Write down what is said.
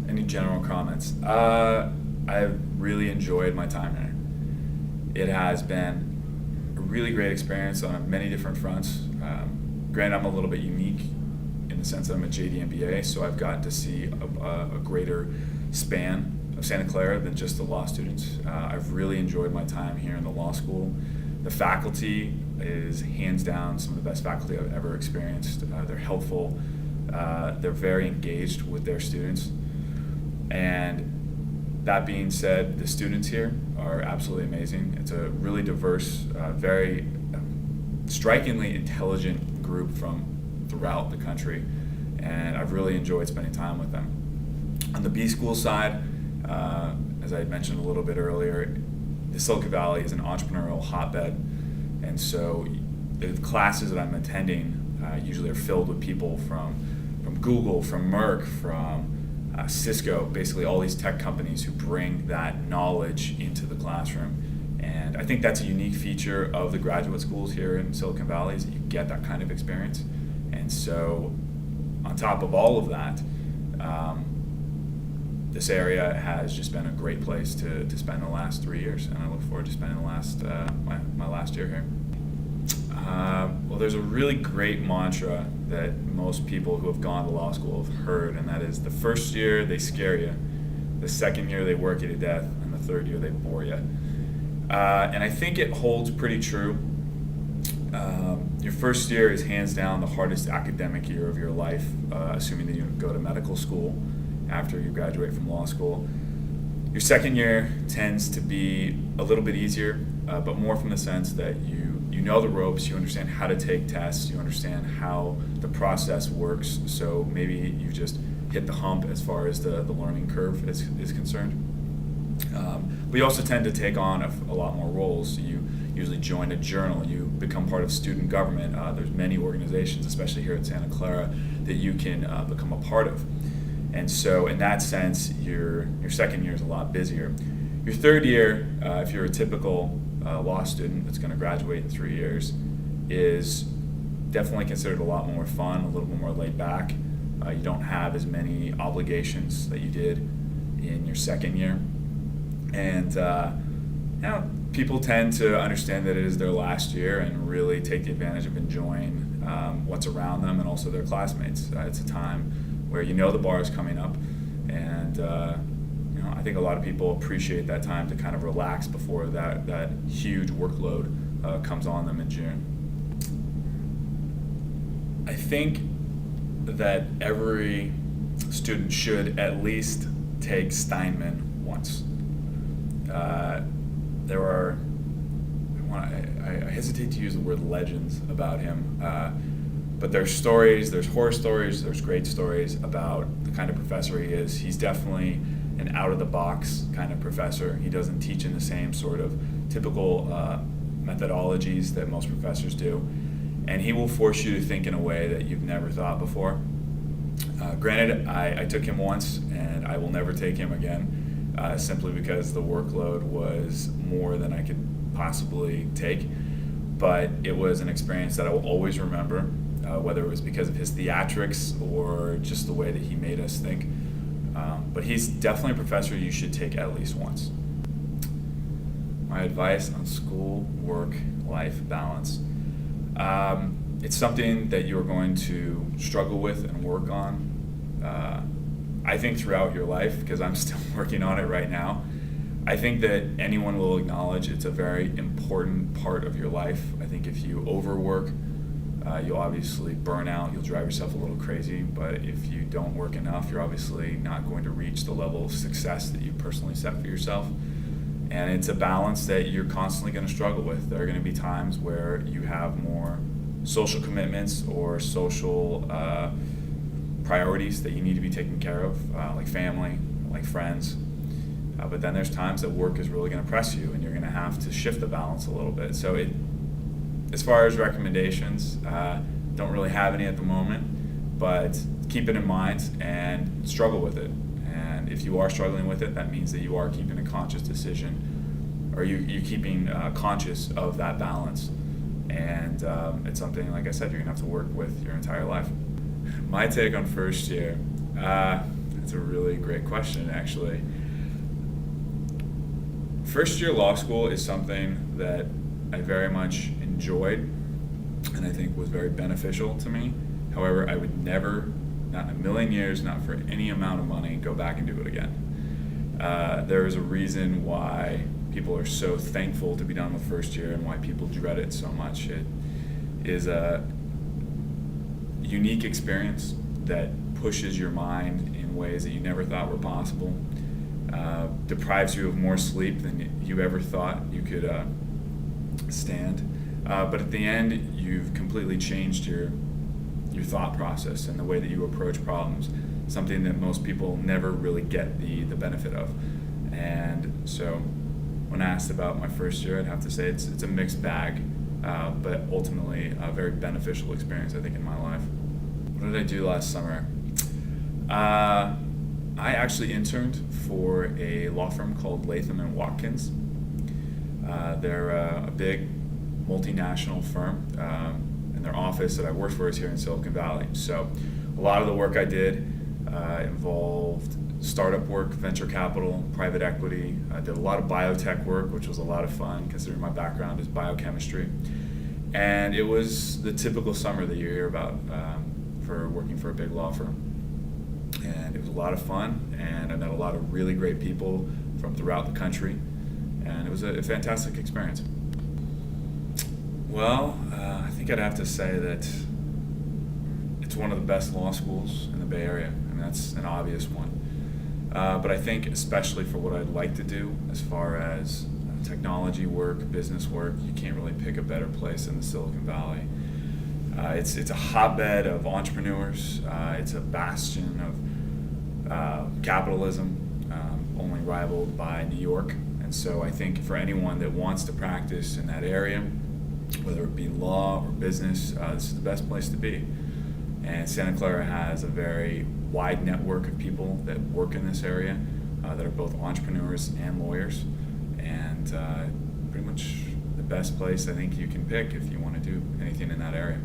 Any general comments? I've really enjoyed my time here. It has been a really great experience on many different fronts. Granted, I'm a little bit unique in the sense that I'm a JD MBA, so I've gotten to see a greater span of Santa Clara than just the law students. I've really enjoyed my time here in the law school. The faculty is hands down some of the best faculty I've ever experienced. They're helpful. They're very engaged with their students. And that being said, the students here are absolutely amazing. It's a really diverse, very strikingly intelligent group from throughout the country, and I've really enjoyed spending time with them. On the B School side, as I had mentioned a little bit earlier, the Silicon Valley is an entrepreneurial hotbed, and so the classes that I'm attending usually are filled with people from Google, from Merck, from Cisco, basically all these tech companies who bring that knowledge into the classroom. And I think that's a unique feature of the graduate schools here in Silicon Valley, is that you get that kind of experience. And so on top of all of that, this area has just been a great place to spend the last 3 years, and I look forward to spending the last my last year here. Well, there's a really great mantra that most people who have gone to law school have heard, and that is the first year they scare you, the second year they work you to death, and the third year they bore you. And I think it holds pretty true. Your first year is hands down the hardest academic year of your life, assuming that you go to medical school after you graduate from law school. Your second year tends to be a little bit easier, but more from the sense that you know the ropes, you understand how to take tests, you understand how the process works, so maybe you just hit the hump as far as the learning curve is concerned. We also tend to take on a lot more roles. So you usually join a journal, you become part of student government. There's many organizations, especially here at Santa Clara, that you can become a part of. And so in that sense, your second year is a lot busier. Your third year, if you're a typical law student that's going to graduate in 3 years, is definitely considered a lot more fun, a little bit more laid back. You don't have as many obligations that you did in your second year. And people tend to understand that it is their last year and really take the advantage of enjoying what's around them and also their classmates. It's a time where you know the bar is coming up, and I think a lot of people appreciate that time to kind of relax before that huge workload comes on them in June. I think that every student should at least take Steinman once. There are, I hesitate to use the word legends about him, but there's stories, there's horror stories, there's great stories about the kind of professor he is. He's definitely an out-of-the-box kind of professor. He doesn't teach in the same sort of typical methodologies that most professors do, and he will force you to think in a way that you've never thought before. Granted, I took him once, and I will never take him again, simply because the workload was more than I could possibly take. But it was an experience that I will always remember, whether it was because of his theatrics or just the way that he made us think. But he's definitely a professor you should take at least once. My advice on school, work, life balance. It's something that you're going to struggle with and work on. I think throughout your life, because I'm still working on it right now. I think that anyone will acknowledge it's a very important part of your life. I think if you overwork, you'll obviously burn out, you'll drive yourself a little crazy, but if you don't work enough, you're obviously not going to reach the level of success that you personally set for yourself. And it's a balance that you're constantly going to struggle with. There are going to be times where you have more social commitments or social priorities that you need to be taken care of, like family, like friends. But then there's times that work is really going to press you, and you're going to have to shift the balance a little bit. So as far as recommendations, don't really have any at the moment, but keep it in mind and struggle with it. And if you are struggling with it, that means that you are keeping a conscious decision, or you're keeping conscious of that balance. And it's something, like I said, you're going to have to work with your entire life. My take on first year, That's a really great question, actually. First year law school is something that I very much enjoyed and I think was very beneficial to me. However, I would never, not in a million years, not for any amount of money, go back and do it again. There is a reason why people are so thankful to be done with first year and why people dread it so much. It is a unique experience that pushes your mind in ways that you never thought were possible, deprives you of more sleep than you ever thought you could stand. But at the end, you've completely changed your thought process and the way that you approach problems, something that most people never really get the benefit of. And so when asked about my first year, I'd have to say it's a mixed bag, but ultimately a very beneficial experience, I think, in my life. What did I do last summer? I actually interned for a law firm called Latham & Watkins. They're a big multinational firm, and their office that I worked for is here in Silicon Valley. So a lot of the work I did involved startup work, venture capital, private equity. I did a lot of biotech work, which was a lot of fun considering my background is biochemistry. And it was the typical summer that you hear about for working for a big law firm. And it was a lot of fun, and I met a lot of really great people from throughout the country, and it was a fantastic experience. Well, I think I'd have to say that it's one of the best law schools in the Bay Area. I mean, that's an obvious one. But I think especially for what I'd like to do as far as technology work, business work, you can't really pick a better place than the Silicon Valley. It's a hotbed of entrepreneurs. It's a bastion of capitalism, only rivaled by New York. And so I think for anyone that wants to practice in that area, whether it be law or business, this is the best place to be. And Santa Clara has a very wide network of people that work in this area that are both entrepreneurs and lawyers, and pretty much the best place I think you can pick if you want to do anything in that area.